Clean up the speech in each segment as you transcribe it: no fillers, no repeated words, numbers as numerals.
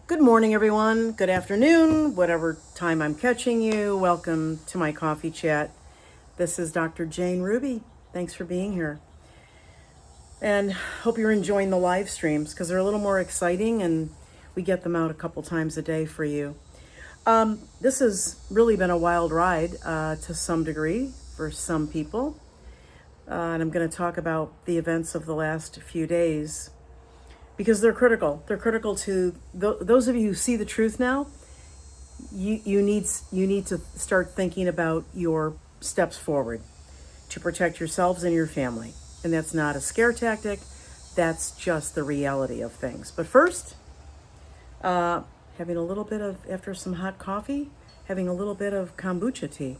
Good morning, everyone. Good afternoon, whatever time I'm catching you. Welcome to my coffee chat. This is Dr. Jane Ruby. Thanks for being here. And hope you're enjoying the live streams because they're a little more exciting and we get them out a couple times a day for you. This has really been a wild ride to some degree for some people. And I'm going to talk about the events of the last few days because they're critical. They're critical to those of you who see the truth now. You need to start thinking about your steps forward to protect yourselves and your family. And that's not a scare tactic. That's just the reality of things. But first, having a little bit of, after some hot coffee, having a little bit of kombucha tea.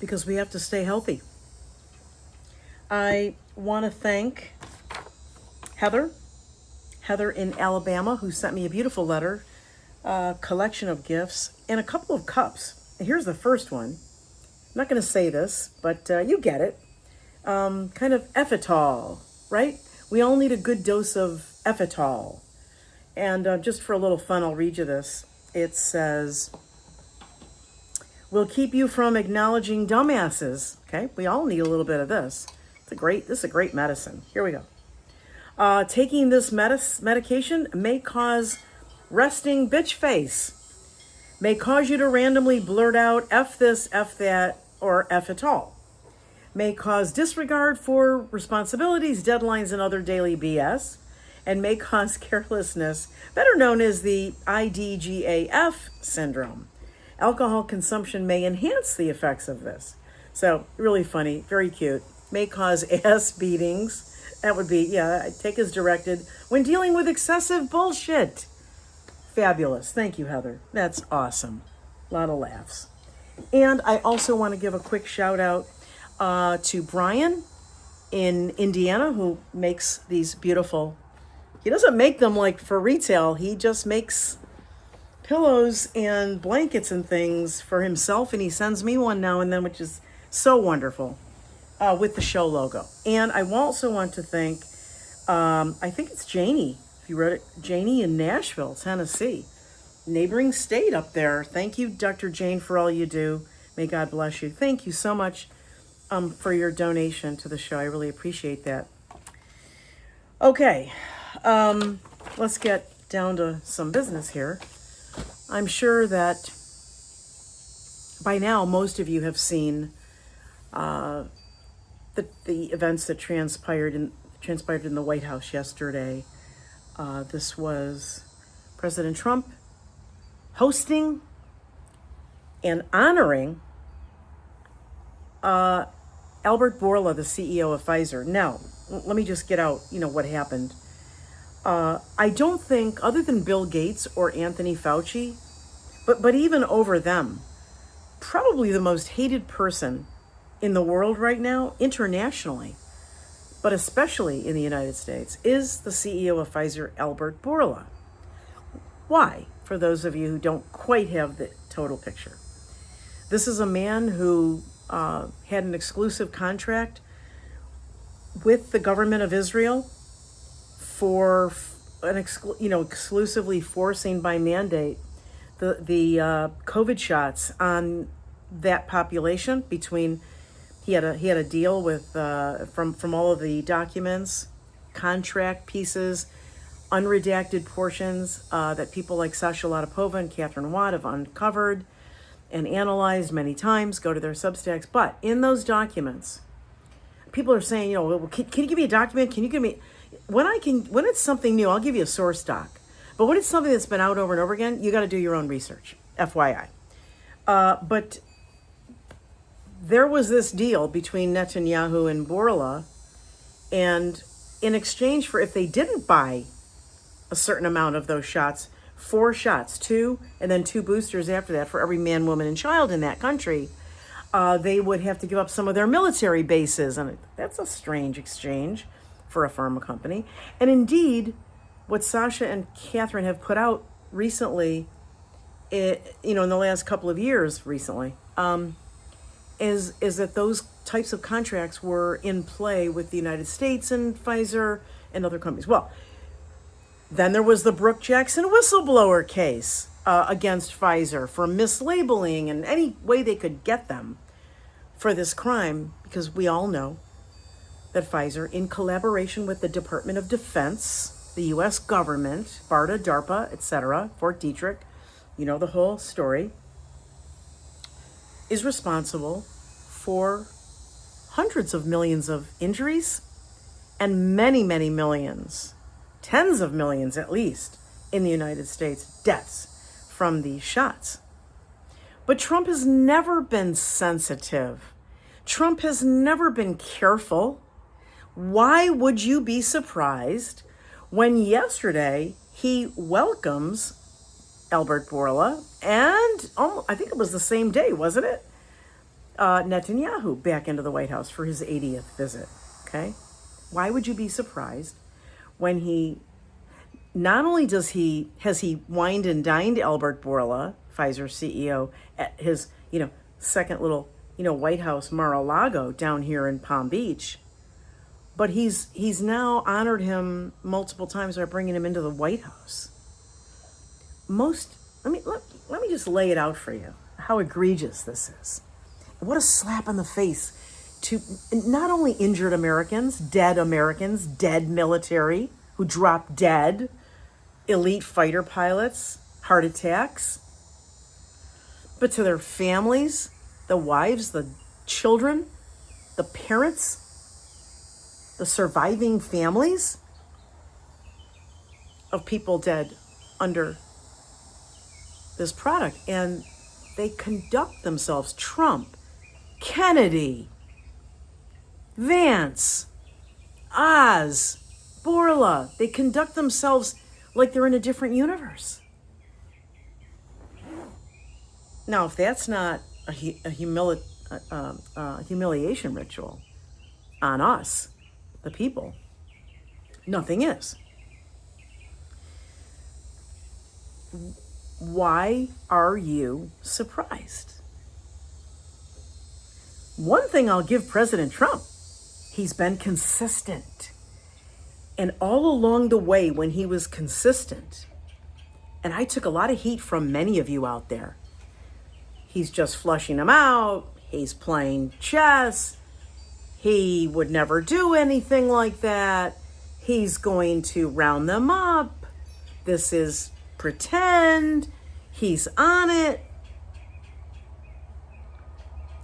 Because we have to stay healthy. I want to thank Heather in Alabama, who sent me a beautiful letter, collection of gifts, and a couple of cups. And here's the first one. I'm not going to say this, but you get it. Kind of Effetol, right? We all need a good dose of Effetol. And just for a little fun, I'll read you this. It says, "Will keep you from acknowledging dumbasses." Okay, we all need a little bit of this. This is a great medicine. Here we go. Taking this medication may cause resting bitch face. May cause you to randomly blurt out F this, F that, or F it all. May cause disregard for responsibilities, deadlines, and other daily BS. And may cause carelessness, better known as the IDGAF syndrome. Alcohol consumption may enhance the effects of this. So, really funny, very cute. May cause ass beatings. That would be, take as directed when dealing with excessive bullshit. Fabulous. Thank you, Heather. That's awesome. A lot of laughs. And I also want to give a quick shout out to Brian in Indiana, who makes these beautiful, he doesn't make them like for retail. He just makes pillows and blankets and things for himself. And he sends me one now and then, which is so wonderful. With the show logo. And I also want to thank, I think it's Janie, if you wrote it, Janie in Nashville, Tennessee, neighboring state up there. Thank you, Dr. Jane, for all you do. May God bless you. Thank you so much for your donation to the show. I really appreciate that. Okay, let's get down to some business here. I'm sure that by now most of you have seen the events that transpired in the White House yesterday. This was President Trump hosting and honoring Albert Bourla, the CEO of Pfizer. Now, let me just get out, what happened. I don't think, other than Bill Gates or Anthony Fauci, but even over them, probably the most hated person in the world right now, internationally, but especially in the United States, is the CEO of Pfizer, Albert Bourla. Why? For those of you who don't quite have the total picture. This is a man who had an exclusive contract with the government of Israel for an exclusively forcing by mandate the COVID shots on that population. He had a deal with from all of the documents, contract pieces, unredacted portions that people like Sasha Latipova and Catherine Watt have uncovered and analyzed many times. Go to their Substacks. But in those documents, people are saying, can you give me a document? Can you give me when it's something new? I'll give you a source doc. But when it's something that's been out over and over again, you got to do your own research. FYI. But there was this deal between Netanyahu and Bourla, and in exchange for, if they didn't buy a certain amount of those shots, 4 shots, 2, and then 2 boosters after that for every man, woman, and child in that country, they would have to give up some of their military bases. And that's a strange exchange for a pharma company. And indeed, what Sasha and Catherine have put out recently, in the last couple of years recently, is that those types of contracts were in play with the United States and Pfizer and other companies. Well, Then there was the Brooke Jackson whistleblower case against Pfizer for mislabeling and any way they could get them for this crime, because we all know that Pfizer, in collaboration with the Department of Defense, the U.S. government, BARDA, DARPA, etc., Fort Detrick, you know the whole story, is responsible for hundreds of millions of injuries and many, many millions, tens of millions at least, in the United States, deaths from these shots. But Trump has never been sensitive. Trump has never been careful. Why would you be surprised when yesterday he welcomes Albert Bourla and, I think it was the same day, wasn't it? Netanyahu back into the White House for his 80th visit, okay? Why would you be surprised when not only has he wined and dined Albert Bourla, Pfizer CEO, at his, second little, White House Mar-a-Lago down here in Palm Beach, but he's now honored him multiple times by bringing him into the White House. Let me just lay it out for you, how egregious this is. What a slap in the face to not only injured Americans, dead military who dropped dead, elite fighter pilots, heart attacks, but to their families, the wives, the children, the parents, the surviving families of people dead under this product. And they conduct themselves, Trump, Kennedy, Vance, Oz, Bourla, they conduct themselves like they're in a different universe. Now, if that's not a humiliation ritual on us, the people, nothing is. Why are you surprised? One thing I'll give President Trump, he's been consistent. And all along the way when he was consistent, and I took a lot of heat from many of you out there, he's just flushing them out, he's playing chess, he would never do anything like that, he's going to round them up, this is pretend, he's on it.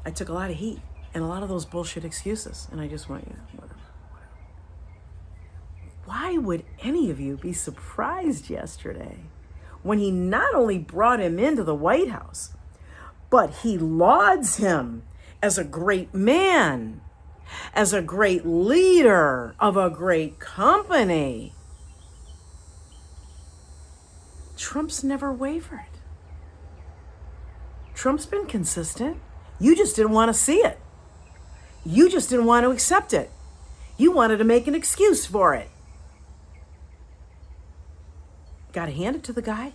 I took a lot of heat and a lot of those bullshit excuses, and I just went, whatever. Why would any of you be surprised yesterday when he not only brought him into the White House, but he lauds him as a great man, as a great leader of a great company? Trump's never wavered. Trump's been consistent. You just didn't want to see it. You just didn't want to accept it. You wanted to make an excuse for it. Got to hand it to the guy.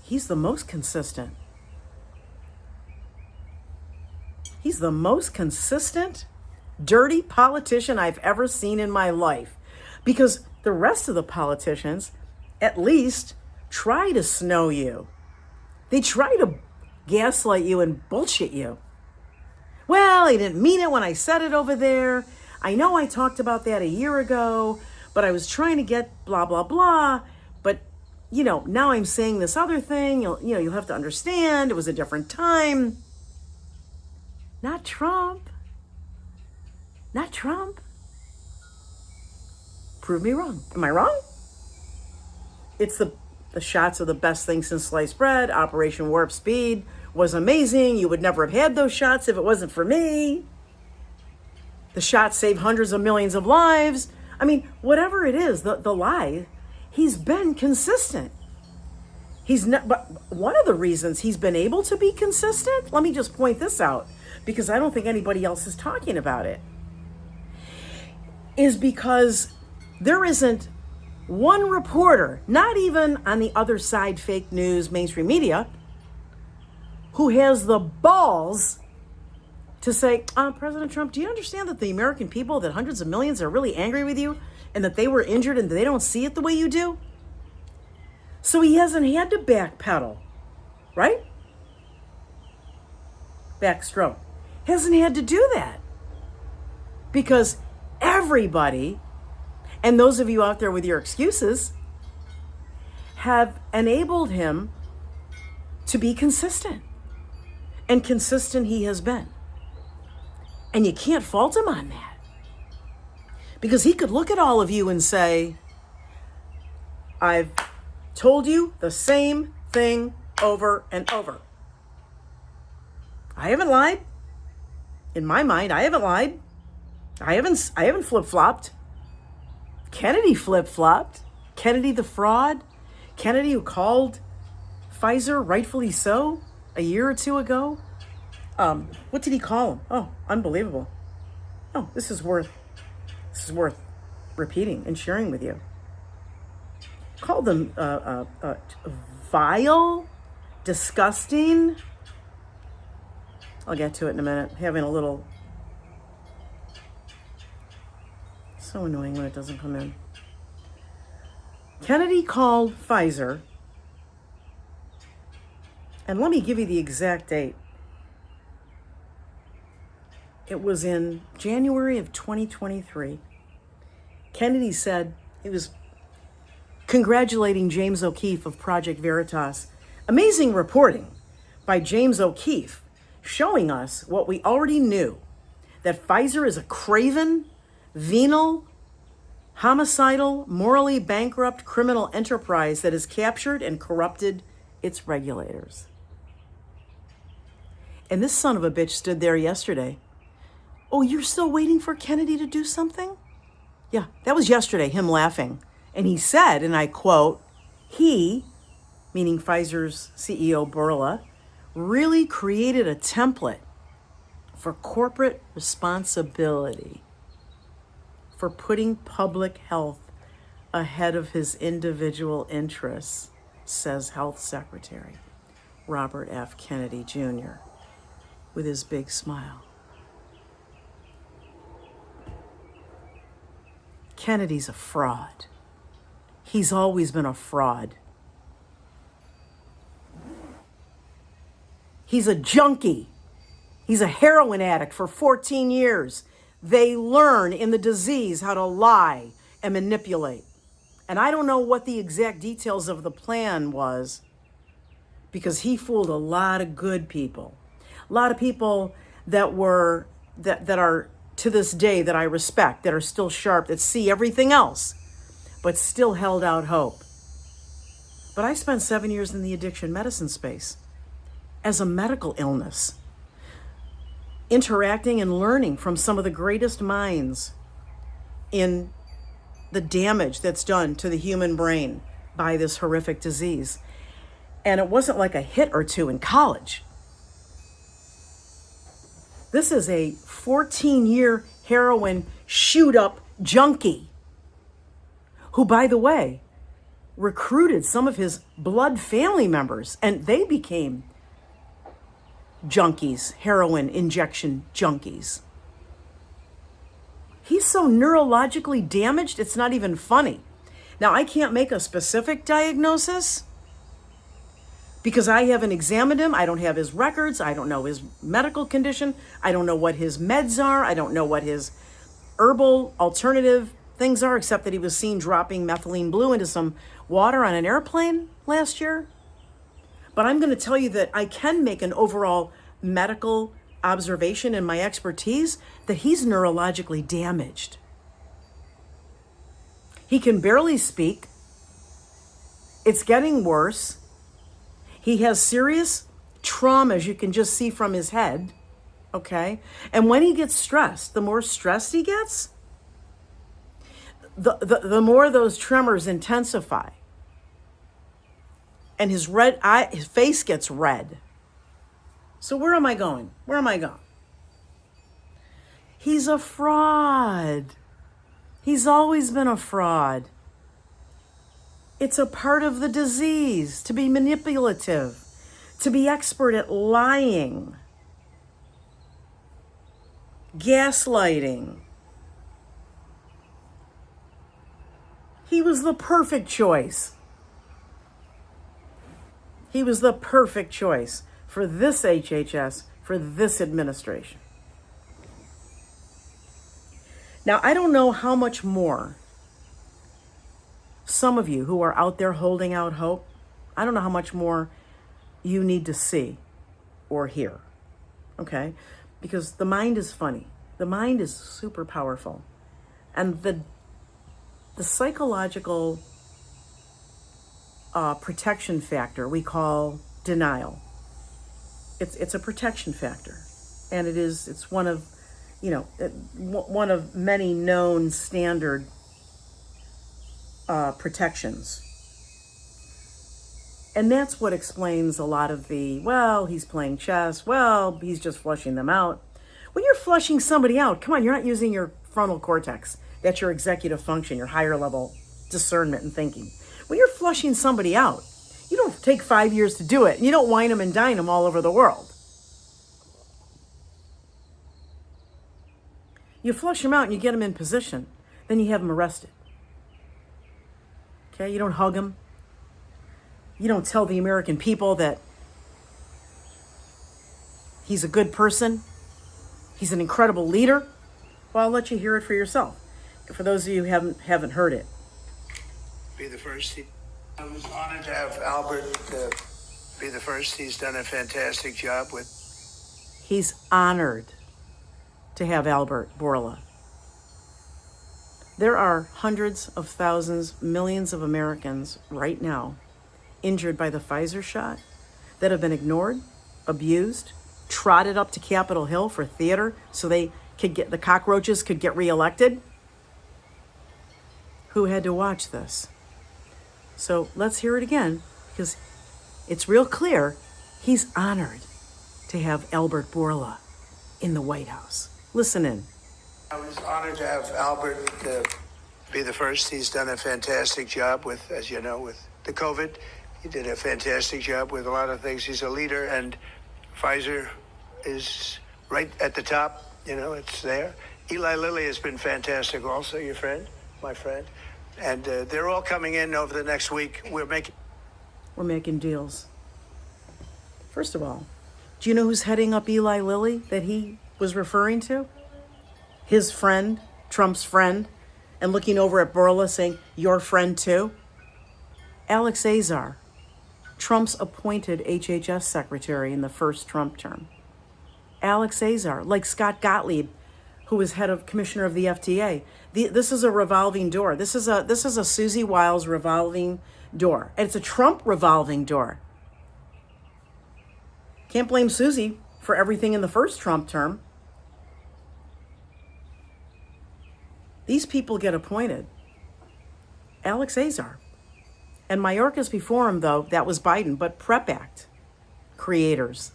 He's the most consistent. He's the most consistent, dirty politician I've ever seen in my life. Because the rest of the politicians, at least, try to snow you. They try to gaslight you and bullshit you. Well, I didn't mean it when I said it over there. I know I talked about that a year ago, but I was trying to get blah, blah, blah. But, now I'm saying this other thing. You'll have to understand it was a different time. Not Trump. Not Trump. Prove me wrong. Am I wrong? It's the shots are the best thing since sliced bread. Operation Warp Speed was amazing. You would never have had those shots if it wasn't for me. The shots saved hundreds of millions of lives. I mean, whatever it is, the lie, he's been consistent. But one of the reasons he's been able to be consistent, let me just point this out, because I don't think anybody else is talking about it, is because there isn't one reporter, not even on the other side, fake news, mainstream media, who has the balls to say, President Trump, do you understand that the American people, that hundreds of millions are really angry with you and that they were injured and they don't see it the way you do? So he hasn't had to backpedal, right? Backstroke. Hasn't had to do that. Because everybody, and those of you out there with your excuses, have enabled him to be consistent. And consistent he has been. And you can't fault him on that. Because he could look at all of you and say, I've told you the same thing over and over. I haven't lied. In my mind, I haven't lied. I haven't flip-flopped. Kennedy flip-flopped. Kennedy the fraud. Kennedy who called Pfizer, rightfully so, a year or two ago. What did he call him? Oh, unbelievable. Oh, this is worth repeating and sharing with you. Called them vile, disgusting. I'll get to it in a minute. Having a little... So annoying when it doesn't come in. Kennedy called Pfizer, and let me give you the exact date. It was in January of 2023. Kennedy said he was congratulating James O'Keefe of Project Veritas. Amazing reporting by James O'Keefe, showing us what we already knew, that Pfizer is a craven, venal, homicidal, morally bankrupt criminal enterprise that has captured and corrupted its regulators. And this son of a bitch stood there yesterday. Oh, you're still waiting for Kennedy to do something? Yeah, that was yesterday, him laughing. And he said, and I quote, he, meaning Pfizer's CEO Bourla, really created a template for corporate responsibility for putting public health ahead of his individual interests, says Health Secretary Robert F. Kennedy Jr. with his big smile. Kennedy's a fraud. He's always been a fraud. He's a junkie. He's a heroin addict for 14 years. They learn in the disease how to lie and manipulate. And I don't know what the exact details of the plan was, because he fooled a lot of good people. A lot of people that are to this day that I respect, that are still sharp, that see everything else, but still held out hope. But I spent 7 years in the addiction medicine space as a medical illness, interacting and learning from some of the greatest minds in the damage that's done to the human brain by this horrific disease. And it wasn't like a hit or two in college. This is a 14-year heroin shoot-up junkie who, by the way, recruited some of his blood family members, and they became junkies, heroin injection junkies. He's so neurologically damaged, it's not even funny. Now, I can't make a specific diagnosis because I haven't examined him. I don't have his records. I don't know his medical condition. I don't know what his meds are. I don't know what his herbal alternative things are, except that he was seen dropping methylene blue into some water on an airplane last year. But I'm going to tell you that I can make an overall medical observation in my expertise that he's neurologically damaged. He can barely speak. It's getting worse. He has serious trauma, as you can just see from his head, okay? And when he gets stressed, the more stressed he gets, the more those tremors intensify. And his face gets red. So where am I going? Where am I going? He's a fraud. He's always been a fraud. It's a part of the disease to be manipulative, to be expert at lying, gaslighting, He was the perfect choice. He was the perfect choice for this HHS, for this administration. Now, I don't know how much more some of you who are out there holding out hope, I don't know how much more you need to see or hear, okay? Because the mind is funny. The mind is super powerful. And the psychological protection factor we call denial. It's a protection factor. And it's one of, one of many known standard protections. And that's what explains a lot of the, well, he's playing chess, well, he's just flushing them out. When you're flushing somebody out, come on, you're not using your frontal cortex. That's your executive function, your higher level discernment and thinking. When you're flushing somebody out, you don't take 5 years to do it, and you don't wine them and dine them all over the world. You flush them out and you get them in position, then you have them arrested. Okay, you don't hug them. You don't tell the American people that he's a good person, he's an incredible leader. Well, I'll let you hear it for yourself. For those of you who haven't heard it. Be the first. I was honored to have Albert be the first. He's done a fantastic job with. He's honored to have Albert Bourla. There are hundreds of thousands, millions of Americans right now injured by the Pfizer shot that have been ignored, abused, trotted up to Capitol Hill for theater so the cockroaches could get reelected, who had to watch this. So let's hear it again, because it's real clear he's honored to have Albert Bourla in the White House. Listen in. I was honored to have Albert be the first. He's done a fantastic job with, as you know, with the COVID. He did a fantastic job with a lot of things. He's a leader, and Pfizer is right at the top. It's there. Eli Lilly has been fantastic also, your friend, my friend. And they're all coming in over the next week. We're making deals. First of all, do you know who's heading up Eli Lilly that he was referring to? His friend, Trump's friend, and looking over at Bourla saying, your friend too? Alex Azar, Trump's appointed HHS secretary in the first Trump term. Alex Azar, like Scott Gottlieb, who was commissioner of the FDA. This is a revolving door. This is a Susie Wiles revolving door. And it's a Trump revolving door. Can't blame Susie for everything in the first Trump term. These people get appointed. Alex Azar. And Mayorkas before him, though, that was Biden, but PrEP Act creators.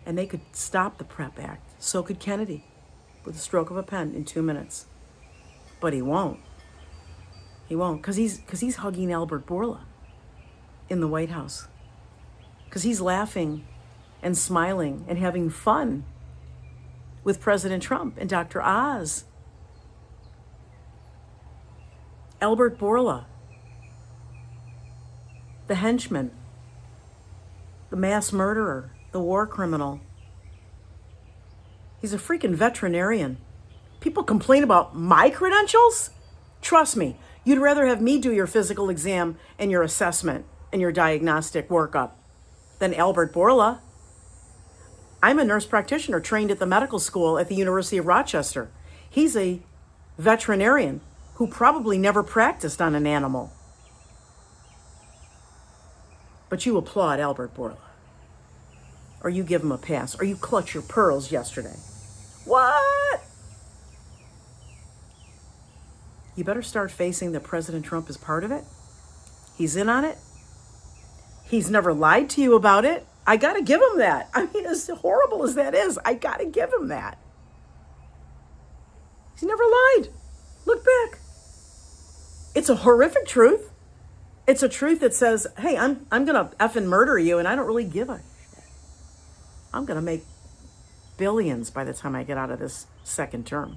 And they could stop the PrEP Act. So could Kennedy with a stroke of a pen in 2 minutes. But he won't. He won't, because he's hugging Albert Bourla in the White House. Because he's laughing and smiling and having fun with President Trump and Dr. Oz. Albert Bourla, the henchman, the mass murderer, the war criminal. He's a freaking veterinarian. People complain about my credentials? Trust me, you'd rather have me do your physical exam and your assessment and your diagnostic workup than Albert Bourla. I'm a nurse practitioner trained at the medical school at the University of Rochester. He's a veterinarian who probably never practiced on an animal. But you applaud Albert Bourla. Or you give him a pass. Or you clutch your pearls yesterday. What? You better start facing that President Trump is part of it. He's in on it. He's never lied to you about it. I got to give him that. I mean, as horrible as that is, I got to give him that. He's never lied. Look back. It's a horrific truth. It's a truth that says, hey, I'm going to effing murder you, and I don't really give a shit. I'm going to make billions by the time I get out of this second term.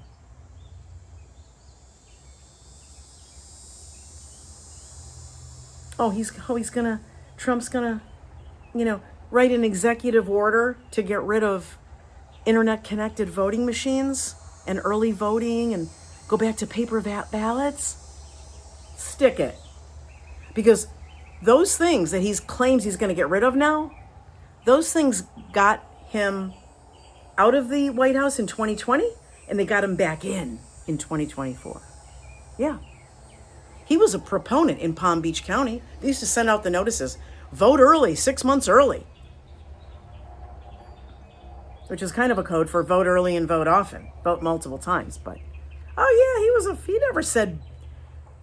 Trump's gonna, write an executive order to get rid of internet connected voting machines and early voting and go back to paper ballots. Stick it. Because those things that he claims he's going to get rid of now, those things got him out of the White House in 2020 and they got him back in 2024. Yeah. He was a proponent in Palm Beach County. They used to send out the notices, vote early, 6 months early, which is kind of a code for vote early and vote often, vote multiple times. But,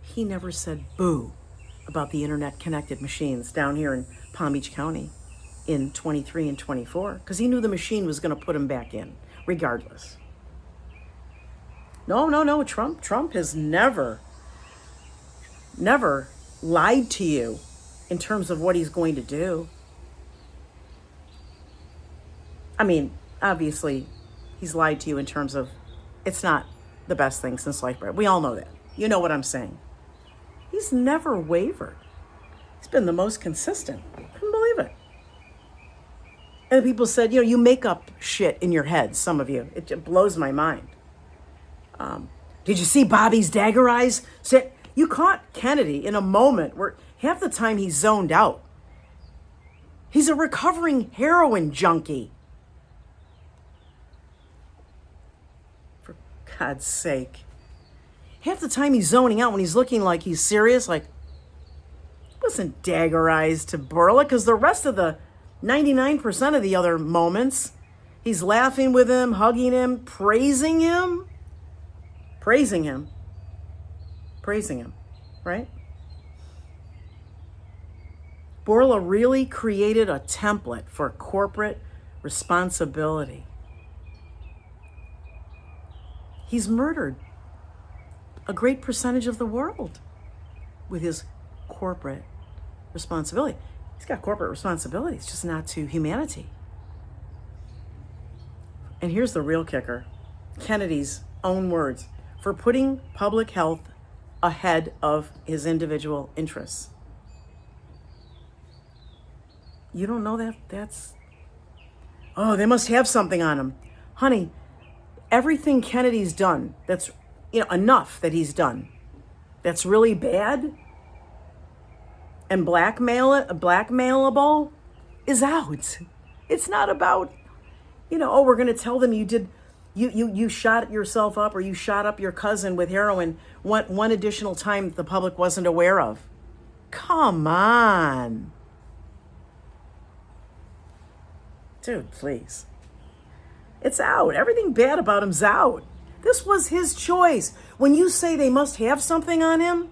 he never said boo about the internet connected machines down here in Palm Beach County in 23 and 24, because he knew the machine was going to put him back in regardless. No, Trump has never lied to you in terms of what he's going to do. I mean, obviously, he's lied to you in terms of it's not the best thing since sliced bread. We all know that. You know what I'm saying. He's never wavered. He's been the most consistent. I couldn't believe it. And people said, you make up shit in your head, some of you. It blows my mind. Did you see Bobby's dagger eyes? You caught Kennedy in a moment where half the time he's zoned out. He's a recovering heroin junkie. For God's sake. Half the time he's zoning out when he's looking like he's serious, like, wasn't dagger eyes to Bourla, because the rest of the 99% of the other moments, he's laughing with him, hugging him, praising him, right? Bourla really created a template for corporate responsibility. He's murdered a great percentage of the world with his corporate responsibility. He's got corporate responsibility, it's just not to humanity. And here's the real kicker. Kennedy's own words, for putting public health ahead of his individual interests. You don't know that? They must have something on him. Honey, everything Kennedy's done, that's enough that he's done, that's really bad and blackmailable is out. It's not about, we're going to tell them you shot yourself up or you shot up your cousin with heroin one additional time that the public wasn't aware of. Come on. Dude, please. It's out. Everything bad about him's out. This was his choice. When you say they must have something on him,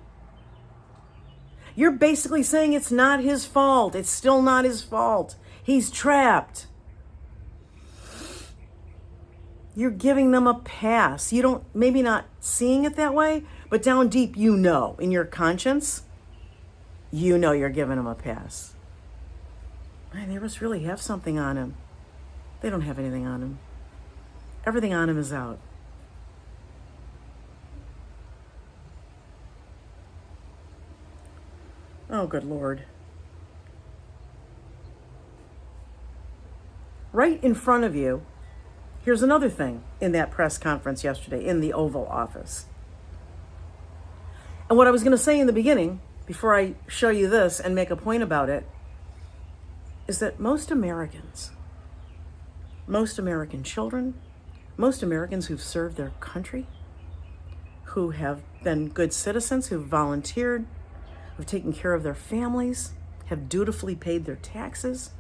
you're basically saying it's not his fault. It's still not his fault. He's trapped. You're giving them a pass. You don't, maybe not seeing it that way, but down deep, in your conscience, you're giving them a pass. Man, they must really have something on him. They don't have anything on him. Everything on him is out. Oh, good Lord. Right in front of you, here's another thing in that press conference yesterday in the Oval Office. And what I was going to say in the beginning, before I show you this and make a point about it, is that most American children, most Americans who've served their country, who have been good citizens, who've volunteered, who've taken care of their families, have dutifully paid their taxes,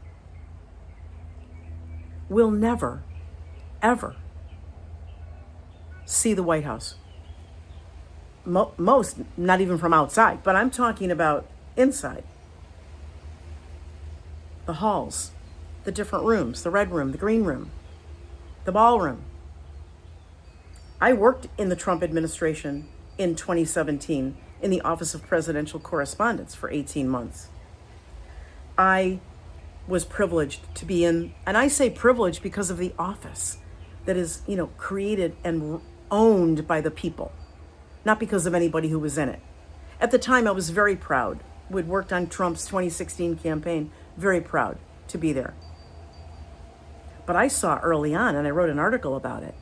will never, ever see the White House. Most, not even from outside, but I'm talking about inside. The halls, the different rooms, the red room, the green room, the ballroom. I worked in the Trump administration in 2017 in the Office of Presidential Correspondence for 18 months. I was privileged to be in, and I say privileged because of the office that is, created and owned by the people, not because of anybody who was in it. At the time, I was very proud we'd worked on Trump's 2016 campaign. Very proud to be there. But I saw early on, and I wrote an article about it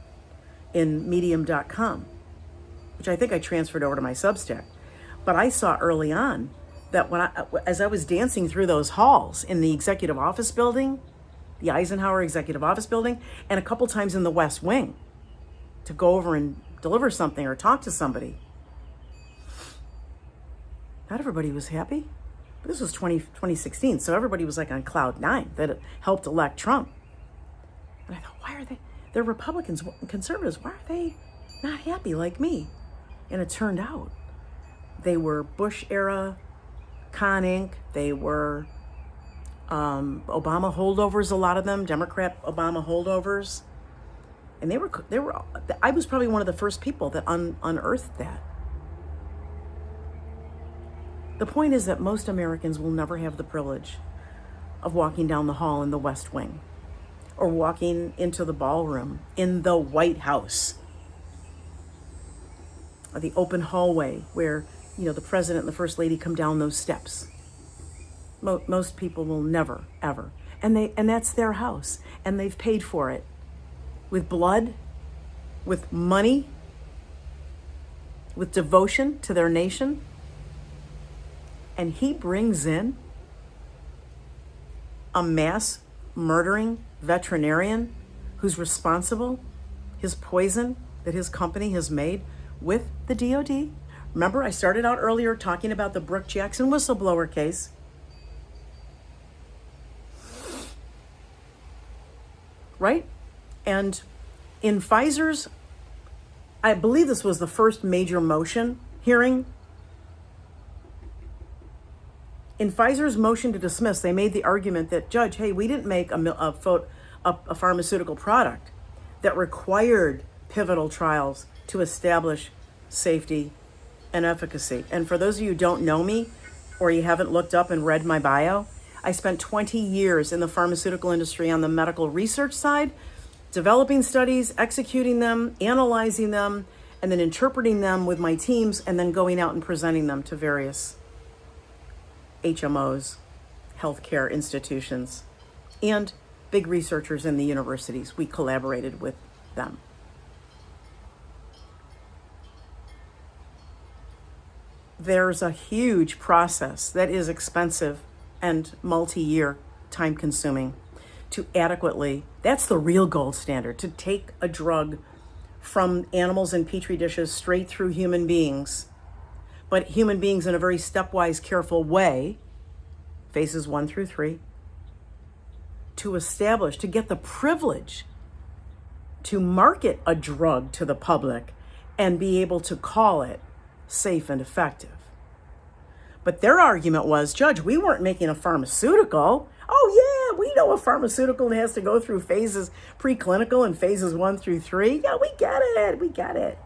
in medium.com, which I think I transferred over to my Substack. But I saw early on that as I was dancing through those halls in the executive office building, the Eisenhower executive office building, and a couple times in the West Wing to go over and deliver something or talk to somebody, not everybody was happy. But this was 2016, so everybody was like on cloud nine that it helped elect Trump. And I thought, why are they? They're Republicans, conservatives. Why are they not happy like me? And it turned out they were Bush era con Inc. They were Obama holdovers. A lot of them, Democrat Obama holdovers, and they were. I was probably one of the first people that unearthed that. The point is that most Americans will never have the privilege of walking down the hall in the West Wing or walking into the ballroom in the White House or the open hallway where, the president and the first lady come down those steps. Most people will never, ever. And that's their house. And they've paid for it with blood, with money, with devotion to their nation. And he brings in a mass murdering veterinarian who's responsible, his poison that his company has made with the DOD. Remember, I started out earlier talking about the Brooke Jackson whistleblower case. Right? And in Pfizer's, I believe this was the first major motion hearing. In Pfizer's motion to dismiss, they made the argument that, Judge, hey, we didn't make a pharmaceutical product that required pivotal trials to establish safety and efficacy. And for those of you who don't know me, or you haven't looked up and read my bio, I spent 20 years in the pharmaceutical industry on the medical research side, developing studies, executing them, analyzing them, and then interpreting them with my teams, and then going out and presenting them to various HMOs, healthcare institutions, and big researchers in the universities. We collaborated with them. There's a huge process that is expensive and multi-year time consuming to adequately, that's the real gold standard, to take a drug from animals in petri dishes straight through human beings, but human beings in a very stepwise, careful way, phases 1 through 3, to establish, to get the privilege to market a drug to the public and be able to call it safe and effective. But their argument was, Judge, we weren't making a pharmaceutical. Oh yeah, we know a pharmaceutical has to go through phases, preclinical and phases 1 through 3. Yeah, we get it.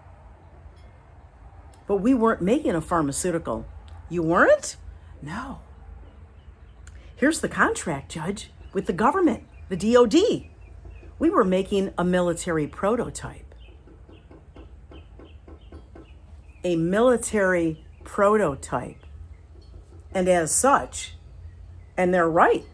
But we weren't making a pharmaceutical. You weren't? No. Here's the contract, Judge, with the government, the DOD. We were making a military prototype. A military prototype. And as such, and they're right,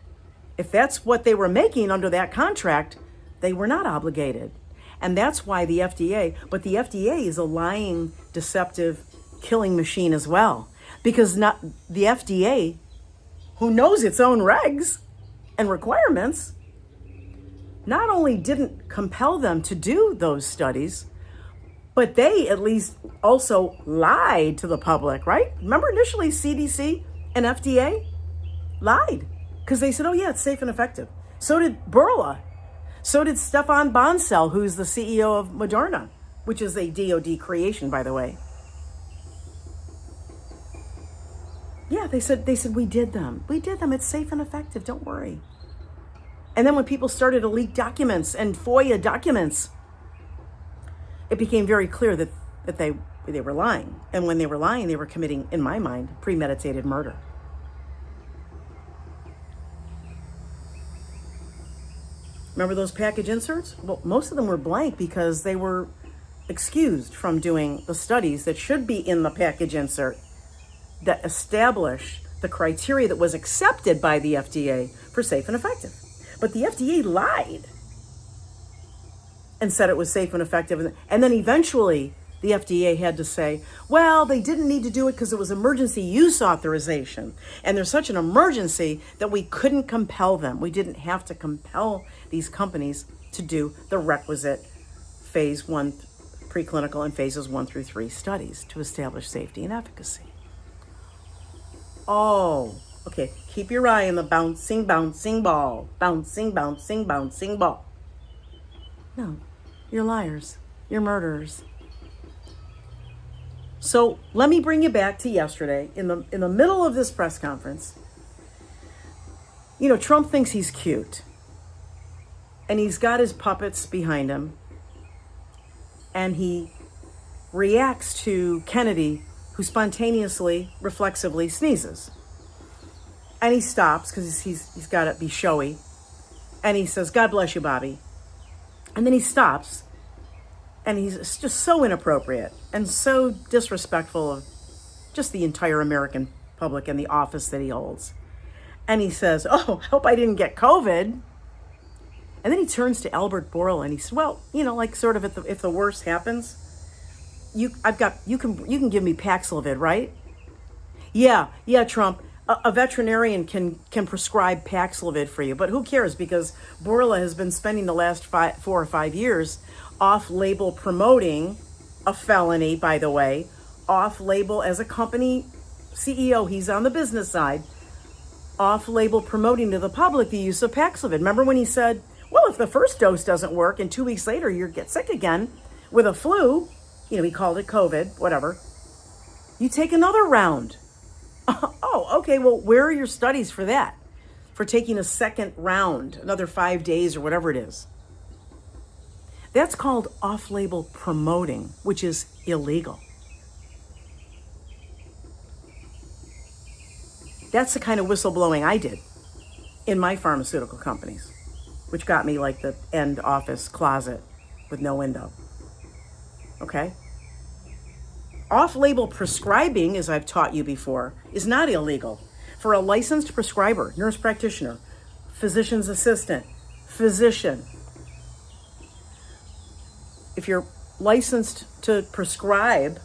if that's what they were making under that contract, they were not obligated. And that's why the FDA is a lying, deceptive, killing machine as well. Because not the FDA, who knows its own regs and requirements, not only didn't compel them to do those studies, but they at least also lied to the public, right? Remember initially CDC and FDA lied because they said, oh yeah, it's safe and effective. So did Bourla. So did Stefan Bancel, who's the CEO of Moderna, which is a DOD creation, by the way. Yeah, they said we did them. It's safe and effective. Don't worry. And then when people started to leak documents and FOIA documents, it became very clear that they were lying. And when they were lying, they were committing, in my mind, premeditated murder. Remember those package inserts? Well, most of them were blank because they were excused from doing the studies that should be in the package insert that establish the criteria that was accepted by the FDA for safe and effective. But the FDA lied and said it was safe and effective. And then eventually the FDA had to say, well, they didn't need to do it because it was emergency use authorization. And there's such an emergency that we couldn't compel them. We didn't have to compel these companies to do the requisite phase 1 preclinical and phases 1 through 3 studies to establish safety and efficacy. Oh, okay. Keep your eye on the bouncing ball. Bouncing ball. No, you're liars. You're murderers. So let me bring you back to yesterday. In the middle of this press conference, Trump thinks he's cute. And he's got his puppets behind him. And he reacts to Kennedy, who spontaneously, reflexively sneezes. And he stops because he's got to be showy. And he says, God bless you, Bobby. And then he stops. And he's just so inappropriate and so disrespectful of just the entire American public and the office that he holds. And he says, oh, I hope I didn't get COVID. And then he turns to Albert Bourla and he says, well, like sort of if the worst happens, you can give me Paxlovid, right? Yeah, Trump. A veterinarian can prescribe Paxlovid for you, but who cares? Because Bourla has been spending the last 4 or 5 years off-label promoting a felony, by the way, off-label as a company CEO. He's on the business side, off-label promoting to the public the use of Paxlovid. Remember when he said, well, if the first dose doesn't work and 2 weeks later you get sick again with a flu, he called it COVID, whatever, you take another round. Oh, okay, well, where are your studies for that? For taking a second round, another 5 days or whatever it is. That's called off-label promoting, which is illegal. That's the kind of whistleblowing I did in my pharmaceutical companies, which got me like the end office closet with no window. Okay? Off-label prescribing, as I've taught you before, is not illegal. For a licensed prescriber, nurse practitioner, physician's assistant, physician, if you're licensed to prescribe,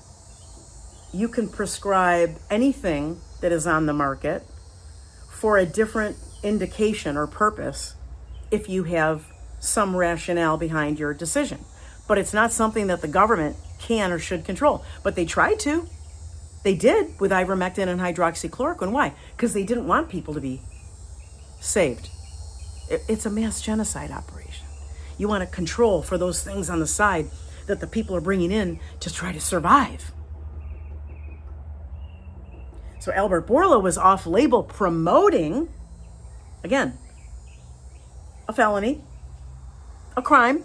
you can prescribe anything that is on the market for a different indication or purpose if you have some rationale behind your decision. But it's not something that the government can or should control. But they tried to. They did with ivermectin and hydroxychloroquine. Why? Because they didn't want people to be saved. It's a mass genocide operation. You want to control for those things on the side that the people are bringing in to try to survive. So Albert Bourla was off-label promoting, again, a felony, a crime.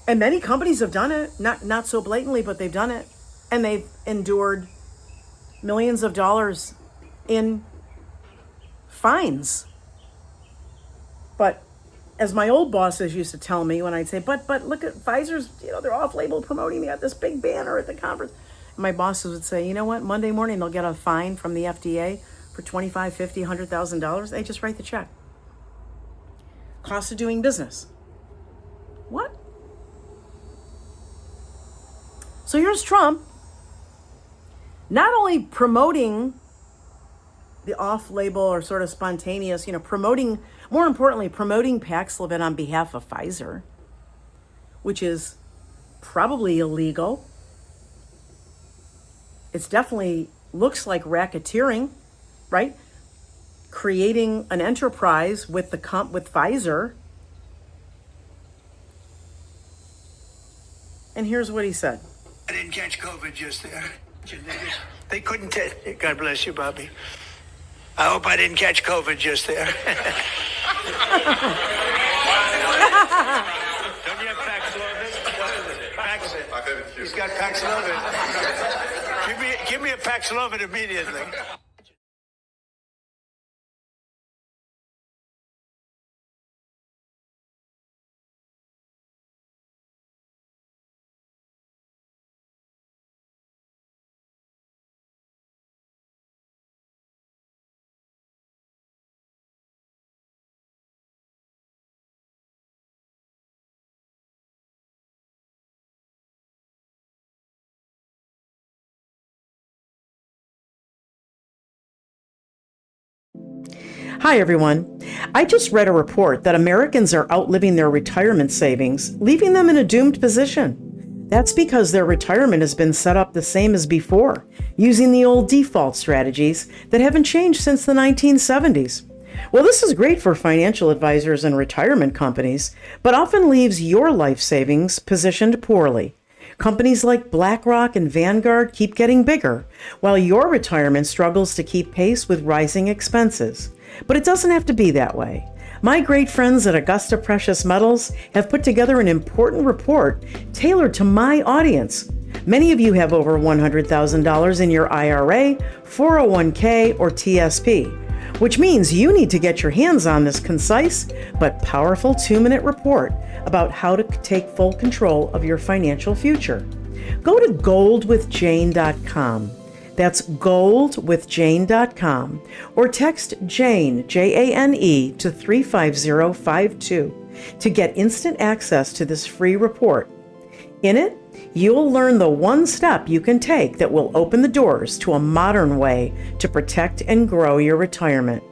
And many companies have done it, not so blatantly, but they've done it. And they've endured millions of dollars in fines. But as my old bosses used to tell me when I'd say, but look at Pfizer's, they're off-label promoting. They got this big banner at the conference. And my bosses would say, you know what? Monday morning they'll get a fine from the FDA for $25,000, $50,000, $100,000. They just write the check. Cost of doing business. What? So here's Trump, not only promoting the off-label or sort of spontaneous, promoting, more importantly, promoting Paxlovid on behalf of Pfizer, which is probably illegal. It's definitely looks like racketeering, right? Creating an enterprise with with Pfizer. And here's what he said. I didn't catch COVID just there. They couldn't take. God bless you, Bobby. I hope I didn't catch COVID just there. Don't you have Paxlovid? What is it? Paxlovid. He's got Paxlovid. Give me a Paxlovid immediately. Hi, everyone. I just read a report that Americans are outliving their retirement savings, leaving them in a doomed position. That's because their retirement has been set up the same as before, using the old default strategies that haven't changed since the 1970s. Well, this is great for financial advisors and retirement companies, but often leaves your life savings positioned poorly. Companies like BlackRock and Vanguard keep getting bigger, while your retirement struggles to keep pace with rising expenses. But it doesn't have to be that way. My great friends at Augusta Precious Metals have put together an important report tailored to my audience. Many of you have over $100,000 in your IRA, 401k, or TSP, which means you need to get your hands on this concise but powerful 2-minute report about how to take full control of your financial future. Go to goldwithjane.com. That's goldwithjane.com, or text Jane, Jane, to 35052 to get instant access to this free report. In it, you'll learn the one step you can take that will open the doors to a modern way to protect and grow your retirement.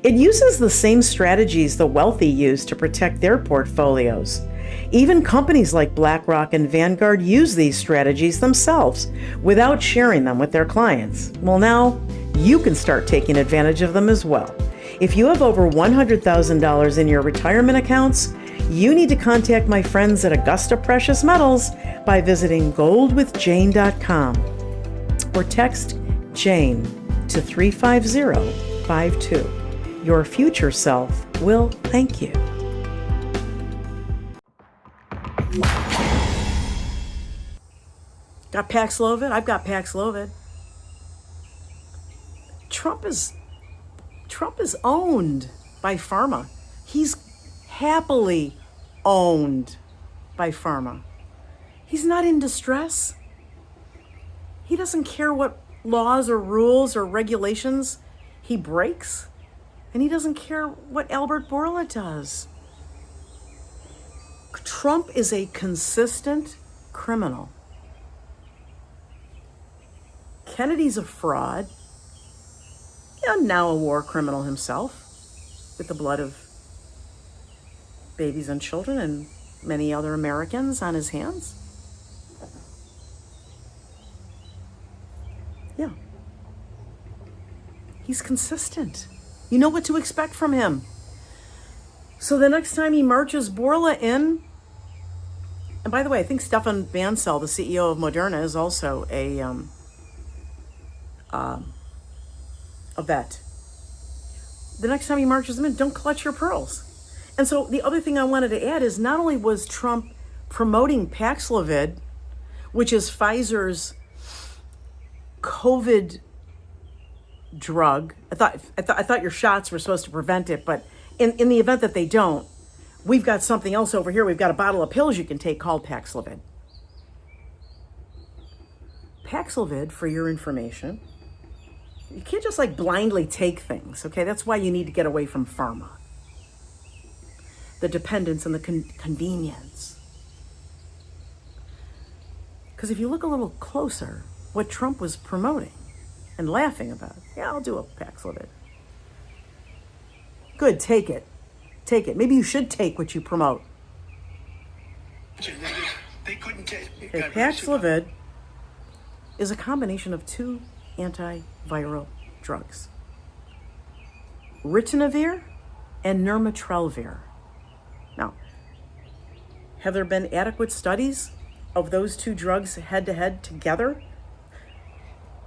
It uses the same strategies the wealthy use to protect their portfolios. Even companies like BlackRock and Vanguard use these strategies themselves without sharing them with their clients. Well, now you can start taking advantage of them as well. If you have over $100,000 in your retirement accounts, you need to contact my friends at Augusta Precious Metals by visiting goldwithjane.com or text Jane to 35052. Your future self will thank you. Got Paxlovid? I've got Paxlovid. Trump is owned by pharma. He's happily owned by pharma. He's not in distress. He doesn't care what laws or rules or regulations he breaks. And he doesn't care what Albert Bourla does. Trump is a consistent criminal. Kennedy's a fraud, and now a war criminal himself, with the blood of babies and children and many other Americans on his hands. Yeah. He's consistent. You know what to expect from him. So the next time he marches Bourla in, and by the way, I think Stefan Bancel, the CEO of Moderna, is also a vet. The next time he marches them in, don't clutch your pearls. And so the other thing I wanted to add is not only was Trump promoting Paxlovid, which is Pfizer's COVID drug. I thought your shots were supposed to prevent it, but in the event that they don't, we've got something else over here. We've got a bottle of pills you can take called Paxlovid. Paxlovid, for your information, you can't just like blindly take things, okay? That's why you need to get away from pharma. The dependence and the convenience. Because if you look a little closer, what Trump was promoting and laughing about, yeah, I'll do a Paxlovid. Good, take it. Take it. Maybe you should take what you promote. They couldn't take Okay, Paxlovid is a combination of two antiviral drugs, ritonavir and nirmatrelvir. Now, have there been adequate studies of those two drugs head-to-head together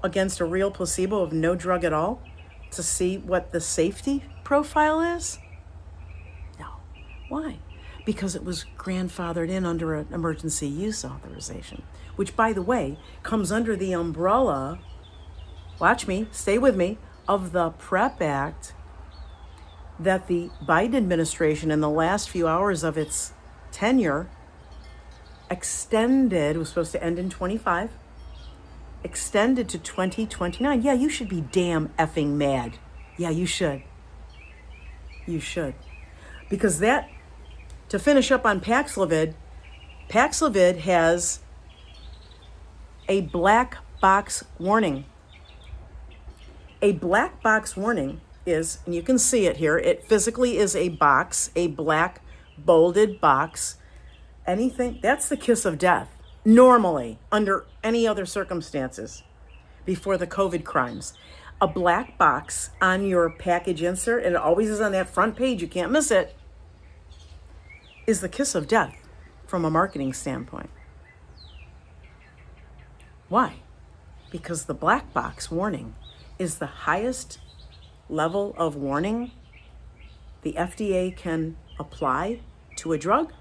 against a real placebo of no drug at all to see what the safety profile is? No. Why? Because it was grandfathered in under an emergency use authorization, which, by the way, comes under the umbrella, watch me, stay with me, of the PrEP Act that the Biden administration in the last few hours of its tenure extended. It was supposed to end in 25, extended to 2029. Yeah, you should be damn effing mad. Yeah, you should. You should. Because that, to finish up on Paxlovid, Paxlovid has a black box warning. A black box warning is, and you can see it here, it physically is a box, a black bolded box. Anything, that's the kiss of death, normally, under any other circumstances, before the COVID crimes. A black box on your package insert, and it always is on that front page, you can't miss it, is the kiss of death from a marketing standpoint. Why? Because the black box warning is the highest level of warning the FDA can apply to a drug.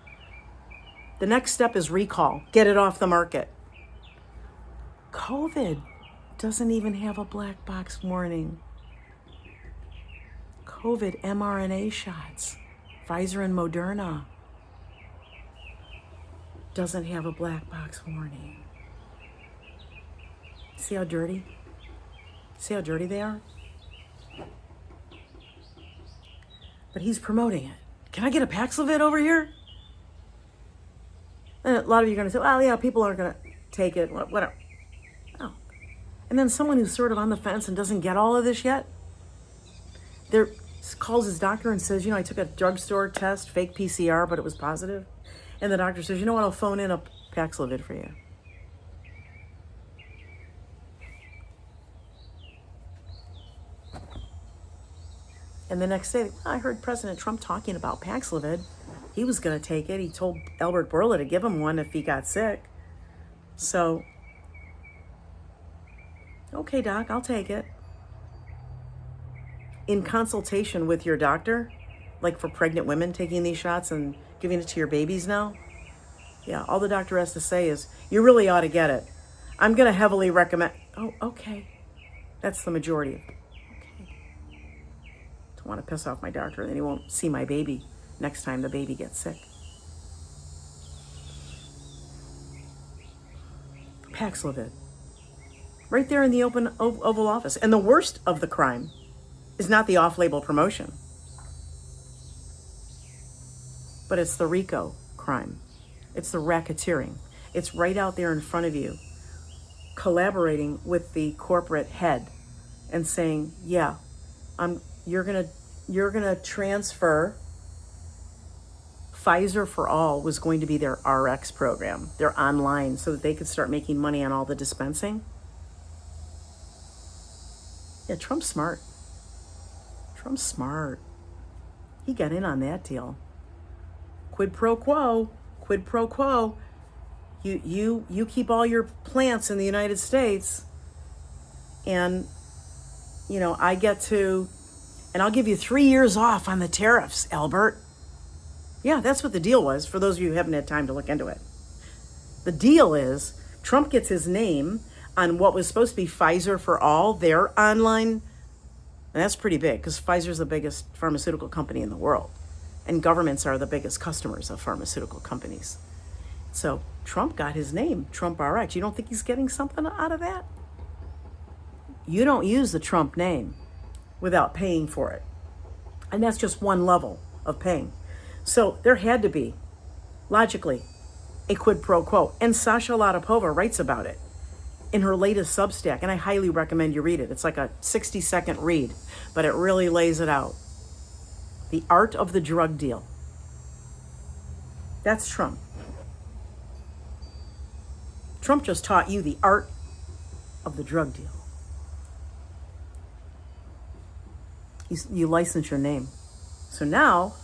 The next step is recall, get it off the market. COVID doesn't even have a black box warning. COVID mRNA shots, Pfizer and Moderna, doesn't have a black box warning. See how dirty? See how dirty they are? But he's promoting it. Can I get a Paxlovid over here? And a lot of you are going to say, well, yeah, people aren't going to take it, whatever. Oh. And then someone who's sort of on the fence and doesn't get all of this yet, calls his doctor and says, I took a drugstore test, fake PCR, but it was positive. And the doctor says, you know what, I'll phone in a Paxlovid for you. And the next day, I heard President Trump talking about Paxlovid. He was going to take it. He told Albert Bourla to give him one if he got sick. So, okay, doc, I'll take it. In consultation with your doctor, like for pregnant women taking these shots and giving it to your babies now, yeah, all the doctor has to say is, you really ought to get it. I'm going to heavily recommend. Oh, okay. That's the majority. Don't want to piss off my doctor, and then he won't see my baby next time the baby gets sick. Paxlovid. Right there in the open Oval Office. And the worst of the crime is not the off-label promotion, but it's the RICO crime. It's the racketeering. It's right out there in front of you, collaborating with the corporate head and saying, yeah, you're gonna transfer. Pfizer For All was going to be their RX program, their online, so that they could start making money on all the dispensing. Yeah, Trump's smart. Trump's smart. He got in on that deal. Quid pro quo. Quid pro quo. You keep all your plants in the United States, and I get to, and I'll give you 3 years off on the tariffs, Albert. Yeah, that's what the deal was, for those of you who haven't had time to look into it. The deal is Trump gets his name on what was supposed to be Pfizer For All, their online, and that's pretty big because Pfizer's the biggest pharmaceutical company in the world, and governments are the biggest customers of pharmaceutical companies. So Trump got his name, TrumpRX. You don't think he's getting something out of that? You don't use the Trump name without paying for it. And that's just one level of paying. So there had to be, logically, a quid pro quo. And Sasha Latipova writes about it in her latest Substack, and I highly recommend you read it. It's like a 60-second read, but it really lays it out. The art of the drug deal. That's Trump. Trump just taught you the art of the drug deal. You license your name. So now,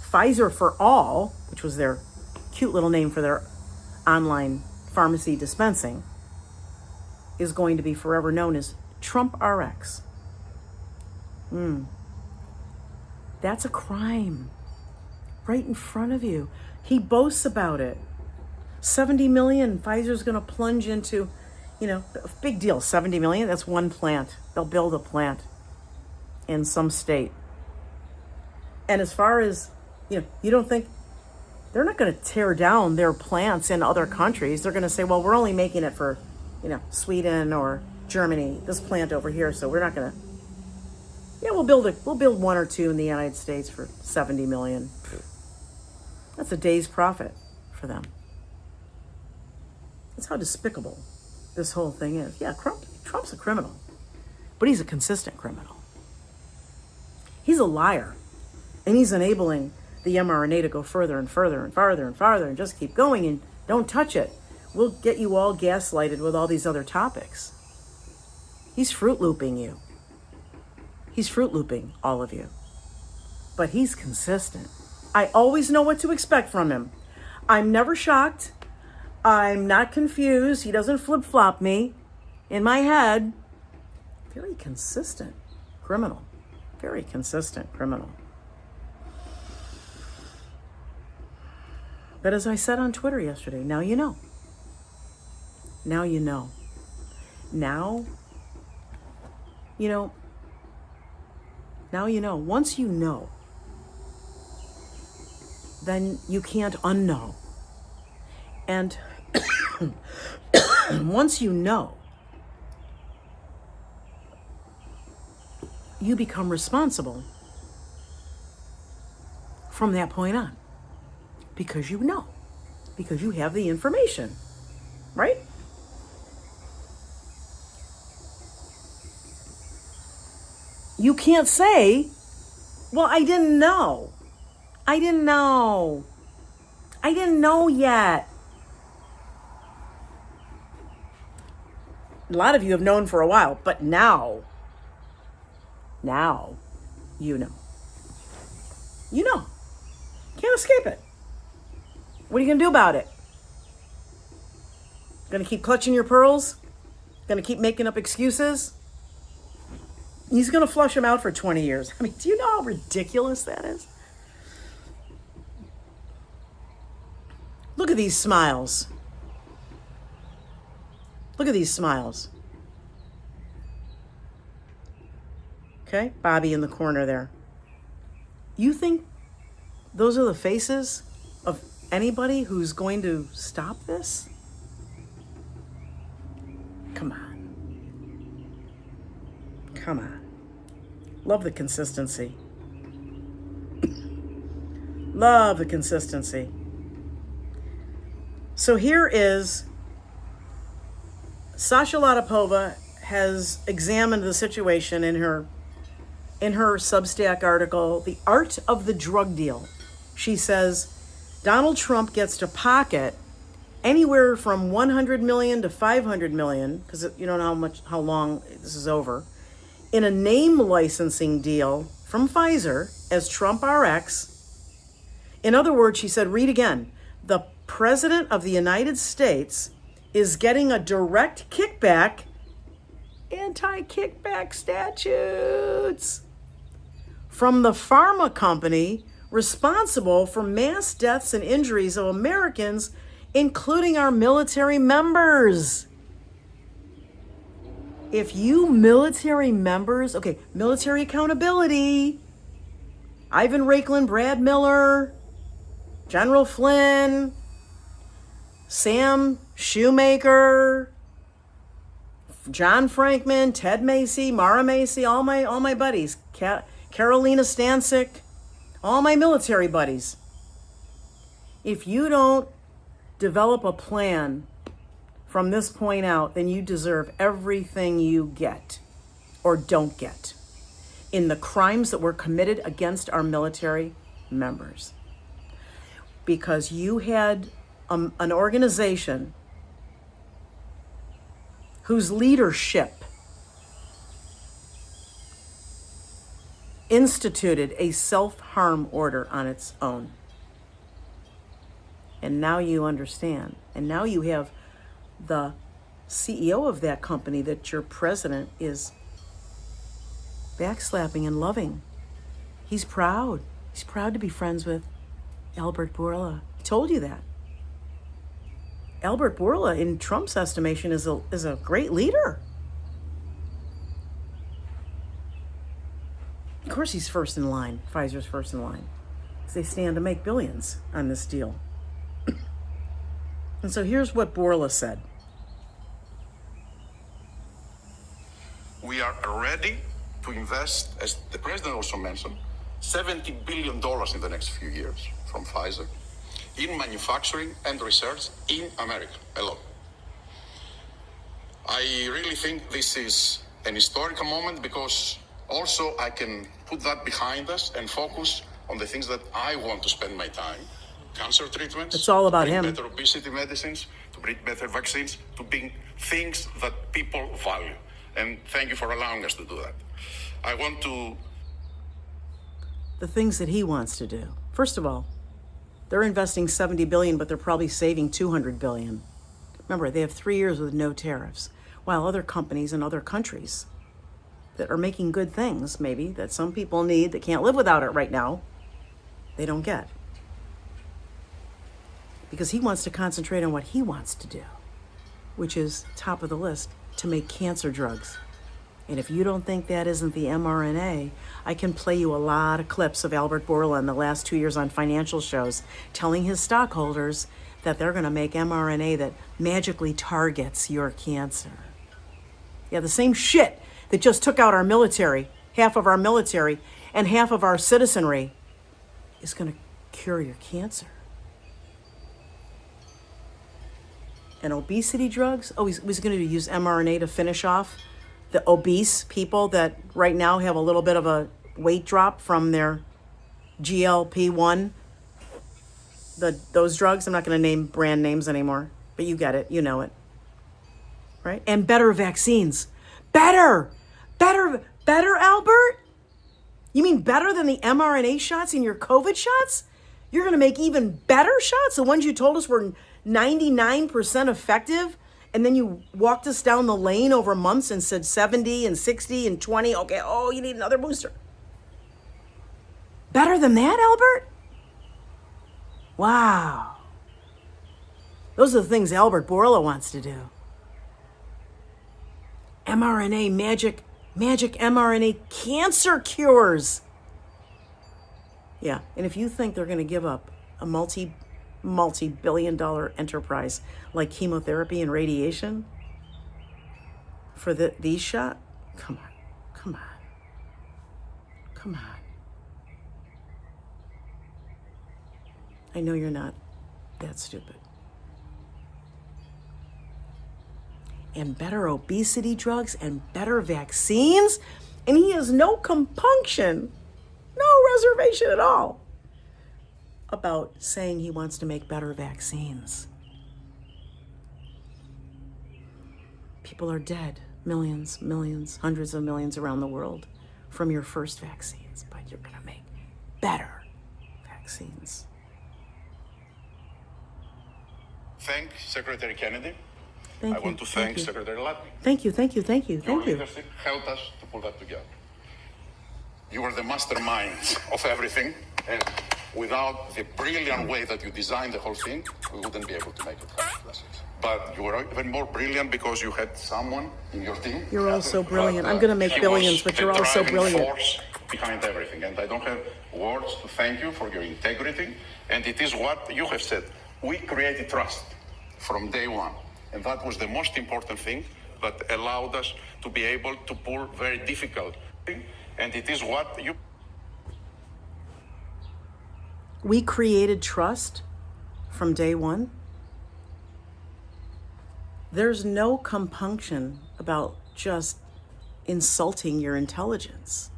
Pfizer For All, which was their cute little name for their online pharmacy dispensing, is going to be forever known as TrumpRX. That's a crime. Right in front of you. He boasts about it. 70 million, Pfizer's going to plunge into, big deal, 70 million, that's one plant. They'll build a plant in some state. And as far as, you don't think, they're not going to tear down their plants in other countries. They're going to say, well, we're only making it for, Sweden or Germany, this plant over here, so we're not going to, we'll build one or two in the United States for 70 million. That's a day's profit for them. That's how despicable this whole thing is. Yeah, Trump's a criminal, but he's a consistent criminal. He's a liar. And he's enabling the mRNA to go further and further and farther and farther and just keep going and don't touch it. We'll get you all gaslighted with all these other topics. He's Fruit Looping you. He's Fruit Looping all of you. But he's consistent. I always know what to expect from him. I'm never shocked. I'm not confused. He doesn't flip-flop me. In my head, very consistent criminal. Very consistent criminal. But as I said on Twitter yesterday, now you know. Now you know. Now you know. Now you know. Once you know, then you can't unknow. And once you know, you become responsible from that point on. Because you know. Because you have the information. Right? You can't say, well, I didn't know. I didn't know. I didn't know yet. A lot of you have known for a while, but now you know. You know. Can't escape it. What are you going to do about it? Going to keep clutching your pearls? Going to keep making up excuses? He's going to flush them out for 20 years. I mean, do you know how ridiculous that is? Look at these smiles. Look at these smiles. Okay, Bobby in the corner there. You think those are the faces of anybody who's going to stop this? Come on. Come on. Love the consistency. Love the consistency. So here is Sasha Latapova has examined the situation in her Substack article, The Art of the Drug Deal. She says Donald Trump gets to pocket anywhere from 100 million to 500 million, because you don't know how long this is over, in a name licensing deal from Pfizer as TrumpRX. In other words, she said, read again, the President of the United States is getting a direct kickback, anti-kickback statutes, from the pharma company responsible for mass deaths and injuries of Americans, including our military members. If you military members, okay, military accountability, Ivan Raiklin, Brad Miller, General Flynn, Sam Shoemaker, John Frankman, Ted Macy, Mara Macy, all my buddies, Carolina Stancic, all my military buddies. If you don't develop a plan from this point out, then you deserve everything you get or don't get in the crimes that were committed against our military members. Because you had an organization whose leadership instituted a self-harm order on its own. And now you understand. And now you have the CEO of that company that your president is backslapping and loving. He's proud. He's proud to be friends with Albert Bourla. He told you that. Albert Bourla, in Trump's estimation, is a great leader. Of course he's first in line. Pfizer's first in line. Because they stand to make billions on this deal. And so here's what Bourla said. We are ready to invest, as the president also mentioned, $70 billion in the next few years from Pfizer in manufacturing and research in America alone. I really think this is an historical moment because Also, I can put that behind us and focus on the things that I want to spend my time. Cancer treatments. It's all about to bring him. better obesity medicines, to bring better vaccines, to bring things that people value. And thank you for allowing us to do that. I want to... The things that he wants to do. First of all, they're investing $70 billion, but they're probably saving $200 billion. Remember, they have 3 years with no tariffs, while other companies in other countries that are making good things, maybe, that some people need that can't live without it right now, they don't get. Because he wants to concentrate on what he wants to do, which is top of the list, to make cancer drugs. And if you don't think that isn't the mRNA, I can play you a lot of clips of Albert Bourla in the last 2 years on financial shows telling his stockholders that they're going to make mRNA that magically targets your cancer. Yeah, the same shit that just took out our military, half of our military, and half of our citizenry, is going to cure your cancer. And obesity drugs? Oh, he's going to use mRNA to finish off the obese people that right now have a little bit of a weight drop from their GLP-1, those drugs. I'm not going to name brand names anymore, but you get it. You know it. Right? And better vaccines. Better, Albert? You mean better than the mRNA shots in your COVID shots? You're going to make even better shots? The ones you told us were 99% effective, and then you walked us down the lane over months and said 70 and 60 and 20. Okay, oh, you need another booster. Better than that, Albert? Wow. Those are the things Albert Bourla wants to do. mRNA, magic mRNA cancer cures. Yeah, and if you think they're going to give up a multi-billion-dollar enterprise like chemotherapy and radiation for these shots, come on. I know you're not that stupid. And better obesity drugs and better vaccines, and he has no compunction, no reservation at all about saying he wants to make better vaccines. People are dead, millions, hundreds of millions around the world from your first vaccines, but you're going to make better vaccines. Thank Secretary Kennedy. Thank I you. want to thank Secretary Latty. Thank you. Your leadership helped us to pull that together. You were the mastermind of everything, and without the brilliant way that you designed the whole thing, we wouldn't be able to make it happen. But you were even more brilliant because you had someone in your team. You're all so brilliant. I'm going to make billions, but you're all so brilliant. Force behind everything, and I don't have words to thank you for your integrity. And it is what you have said. We created trust from day one, and that was the most important thing that allowed us to be able to pull very difficult things. And it is what you... We created trust from day one. There's no compunction about just insulting your intelligence.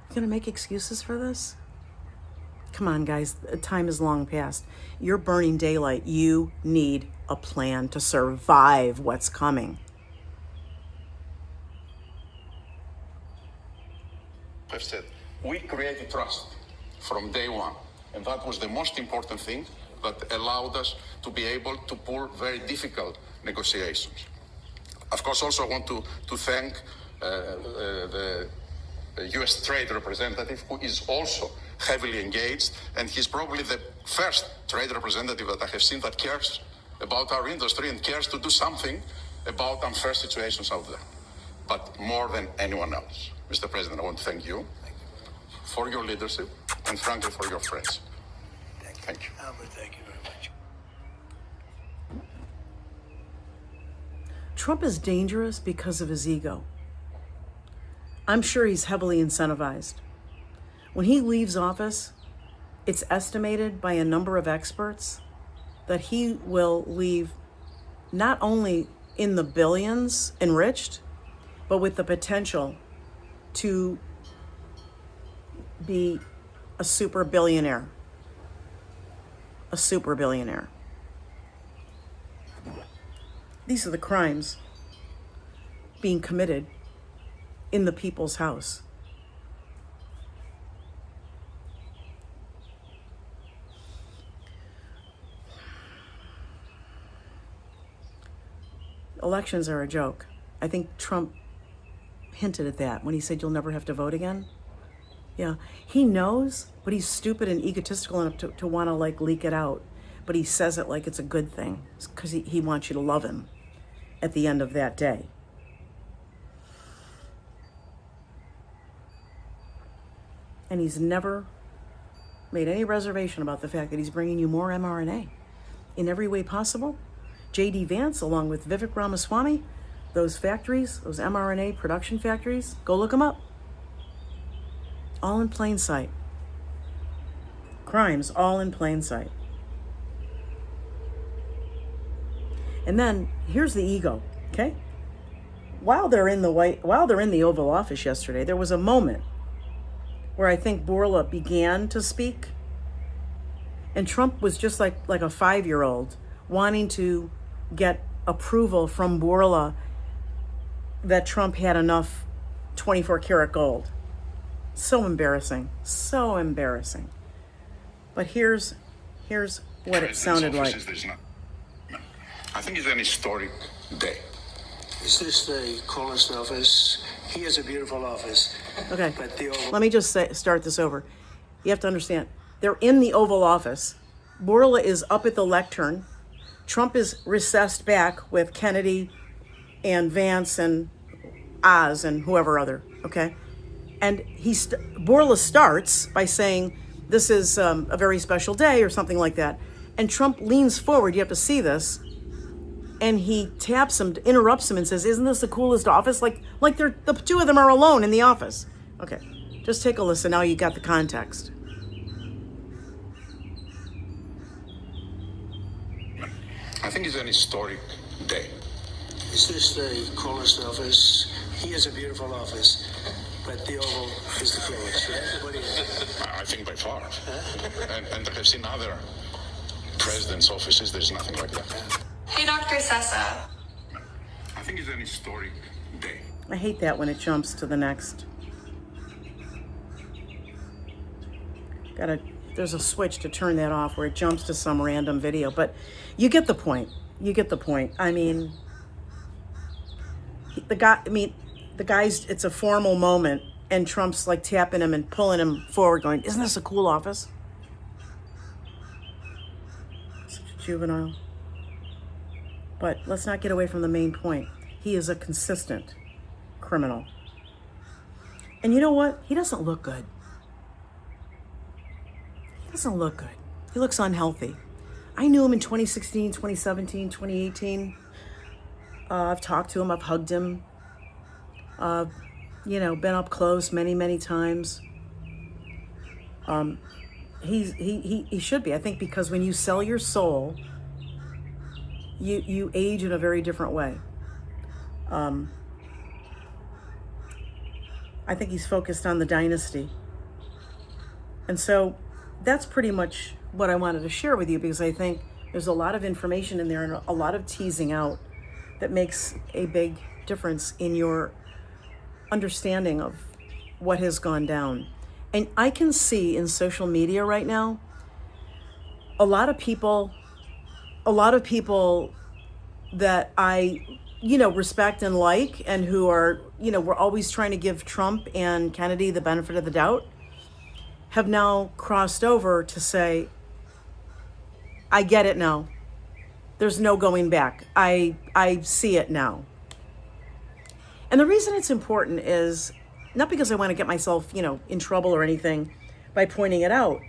You're going to make excuses for this? Come on, guys. Time is long past. You're burning daylight. You need a plan to survive what's coming. I've said, we created trust from day one. And that was the most important thing that allowed us to be able to pull very difficult negotiations. Of course, also I want to thank the U.S. Trade Representative, who is also heavily engaged, and he's probably the first trade representative that I have seen that cares about our industry and cares to do something about unfair situations out there, but more than anyone else. Mr. President, I want to thank you for your leadership and frankly for your friendship. Thank you. Albert, thank you very much. Trump is dangerous because of his ego. I'm sure he's heavily incentivized. When he leaves office, it's estimated by a number of experts that he will leave not only in the billions enriched, but with the potential to be a super billionaire. A super billionaire. These are the crimes being committed in the people's house. Elections are a joke. I think Trump hinted at that when he said you'll never have to vote again. Yeah, he knows, but he's stupid and egotistical enough to want to like leak it out. But he says it like it's a good thing because he wants you to love him at the end of that day. And he's never made any reservation about the fact that he's bringing you more mRNA in every way possible. J.D. Vance, along with Vivek Ramaswamy, those factories, those mRNA production factories, go look them up. All in plain sight. Crimes all in plain sight. And then here's the ego, okay? While they're in the Oval Office yesterday, there was a moment where I think Bourla began to speak, and Trump was just like a 5-year-old wanting to get approval from Bourla that Trump had enough 24 karat gold. So embarrassing, so embarrassing. But here's what it sounded like. I think it's an historic day. Is this the coolest office? He has a beautiful office. Okay, But the Oval... let me just start this over. You have to understand, they're in the Oval Office. Bourla is up at the lectern. Trump is recessed back with Kennedy and Vance and Oz and whoever other, okay? And Bourla starts by saying, this is a very special day or something like that. And Trump leans forward, you have to see this, and he taps him, interrupts him and says, isn't this the coolest office? Like they're, the two of them are alone in the office. Okay, just take a listen, now you got the context. I think it's an historic day. Is this the coolest office? He has a beautiful office. But the Oval is the coolest, right? What do you think? I think by far. And I have seen other presidents' offices, there's nothing like that. Hey, Dr. Sessa. I think it's an historic day. I hate that when it jumps to the next. There's a switch to turn that off where it jumps to some random video, but you get the point. You get the point. I mean, the guy's, it's a formal moment, and Trump's like tapping him and pulling him forward going, isn't this a cool office? Such a juvenile. But let's not get away from the main point. He is a consistent criminal. And you know what? He doesn't look good. He doesn't look good. He looks unhealthy. I knew him in 2016, 2017, 2018. I've talked to him, I've hugged him. Been up close many, many times. He should be. I think because when you sell your soul, you age in a very different way. I think he's focused on the dynasty. And so that's pretty much what I wanted to share with you, because I think there's a lot of information in there and a lot of teasing out that makes a big difference in your understanding of what has gone down. And I can see in social media right now, a lot of people that I, respect and like, and who are, we're always trying to give Trump and Kennedy the benefit of the doubt, have now crossed over to say, I get it now. There's no going back. I see it now. And the reason it's important is not because I want to get myself, in trouble or anything by pointing it out.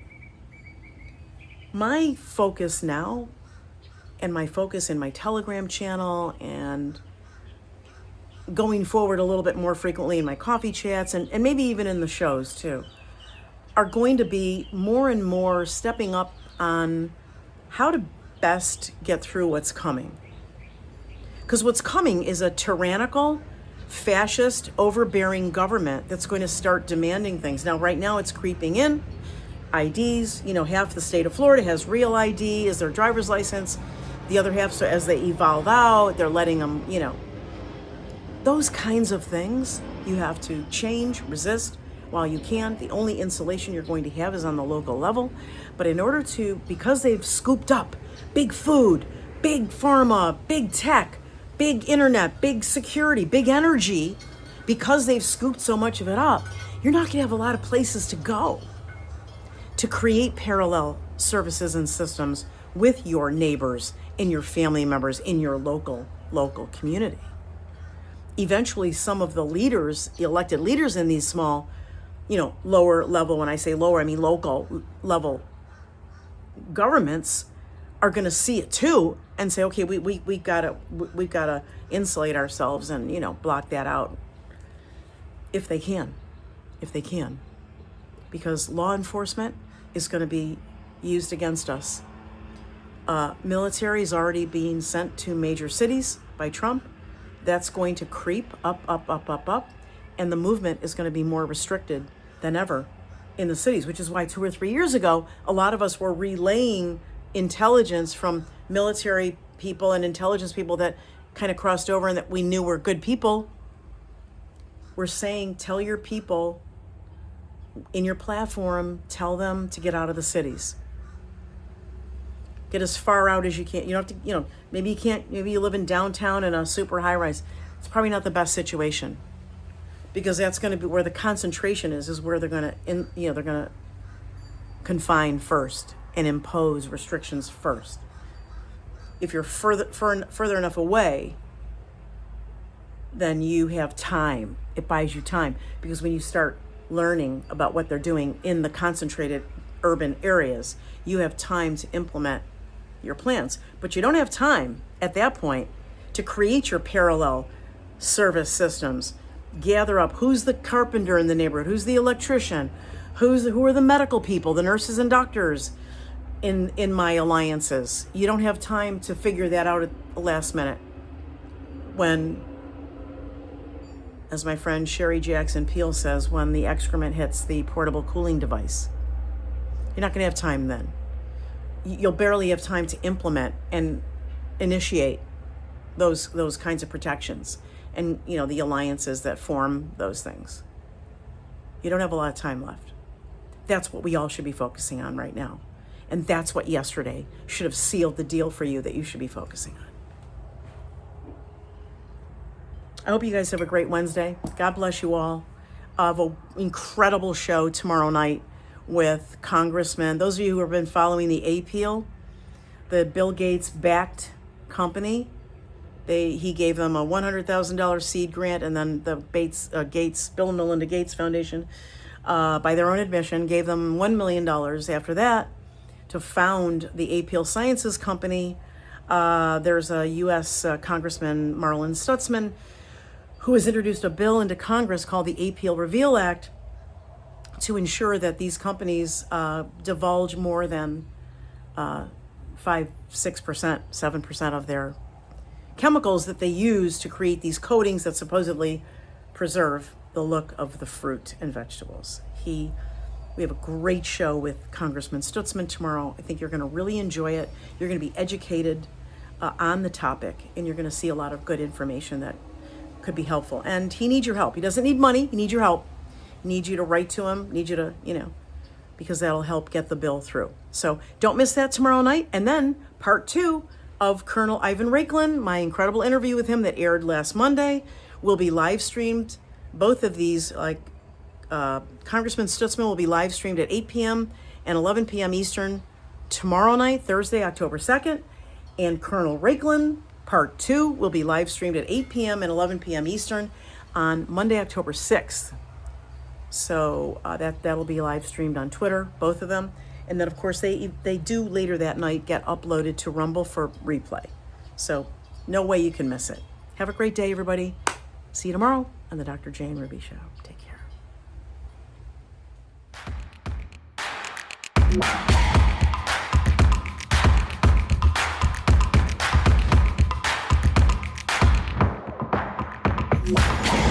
My focus now, and my focus in my Telegram channel, and going forward a little bit more frequently in my coffee chats, and maybe even in the shows too, are going to be more and more stepping up on how to best get through what's coming. Because what's coming is a tyrannical, fascist, overbearing government that's going to start demanding things. Now, right now it's creeping in. IDs, half the state of Florida has real ID as their driver's license. The other half, so as they evolve out, they're letting them, those kinds of things you have to change, resist while you can. The only insulation you're going to have is on the local level. But in order to, because they've scooped up big food, big pharma, big tech, big internet, big security, big energy, because they've scooped so much of it up, you're not going to have a lot of places to go to create parallel services and systems with your neighbors and your family members in your local community. Eventually, some of the leaders, elected leaders in these small, lower level, when I say lower, I mean local level governments, are going to see it too and say, okay, we've got to insulate ourselves and block that out if they can, because law enforcement is going to be used against us. Military is already being sent to major cities by Trump. That's going to creep up, and the movement is going to be more restricted than ever in the cities, which is why 2 or 3 years ago, a lot of us were relaying intelligence from military people and intelligence people that kind of crossed over and that we knew were good people. We're saying, tell your people in your platform, tell them to get out of the cities. Get as far out as you can. You don't have to, maybe you can't, maybe you live in downtown in a super high rise. It's probably not the best situation, because that's going to be where the concentration is where they're going to, they're going to confine first and impose restrictions first. If you're further enough away, then you have time. It buys you time, because when you start learning about what they're doing in the concentrated urban areas, you have time to implement your plans. But you don't have time at that point to create your parallel service systems. Gather up who's the carpenter in the neighborhood, who's the electrician, who are the medical people, the nurses and doctors in my alliances. You don't have time to figure that out at the last minute when, as my friend Sherry Jackson Peel says, when the excrement hits the portable cooling device. You're not going to have time then. You'll barely have time to implement and initiate those kinds of protections and the alliances that form those things. You don't have a lot of time left. That's what we all should be focusing on right now. And that's what yesterday should have sealed the deal for you that you should be focusing on. I hope you guys have a great Wednesday. God bless you all. I have an incredible show tomorrow night with congressmen. Those of you who have been following the appeal, the Bill Gates backed company, he gave them a $100,000 seed grant, and then the Bill and Melinda Gates Foundation, by their own admission, gave them $1 million after that to found the Appeal Sciences Company. There's a U.S. Congressman, Marlon Stutzman, who has introduced a bill into Congress called the Appeal Reveal Act to ensure that these companies divulge more than 5%, 6%, 7% of their chemicals that they use to create these coatings that supposedly preserve the look of the fruit and vegetables. We have a great show with Congressman Stutzman tomorrow. I think you're going to really enjoy it. You're going to be educated on the topic, and you're going to see a lot of good information that could be helpful. And he needs your help. He doesn't need money. He needs your help. He needs you to write to him. He needs you to, because that'll help get the bill through. So don't miss that tomorrow night. And then part 2 of Colonel Ivan Raiklin, my incredible interview with him that aired last Monday, will be live streamed. Both of these, Congressman Stutzman will be live streamed at 8 p.m. and 11 p.m. Eastern tomorrow night, Thursday, October 2nd. And Colonel Raiklin, part 2, will be live streamed at 8 p.m. and 11 p.m. Eastern on Monday, October 6th. So that'll be live streamed on Twitter, both of them. And then, of course, they do later that night get uploaded to Rumble for replay. So no way you can miss it. Have a great day, everybody. See you tomorrow on the Dr. Jane Ruby Show. Take care. Bye.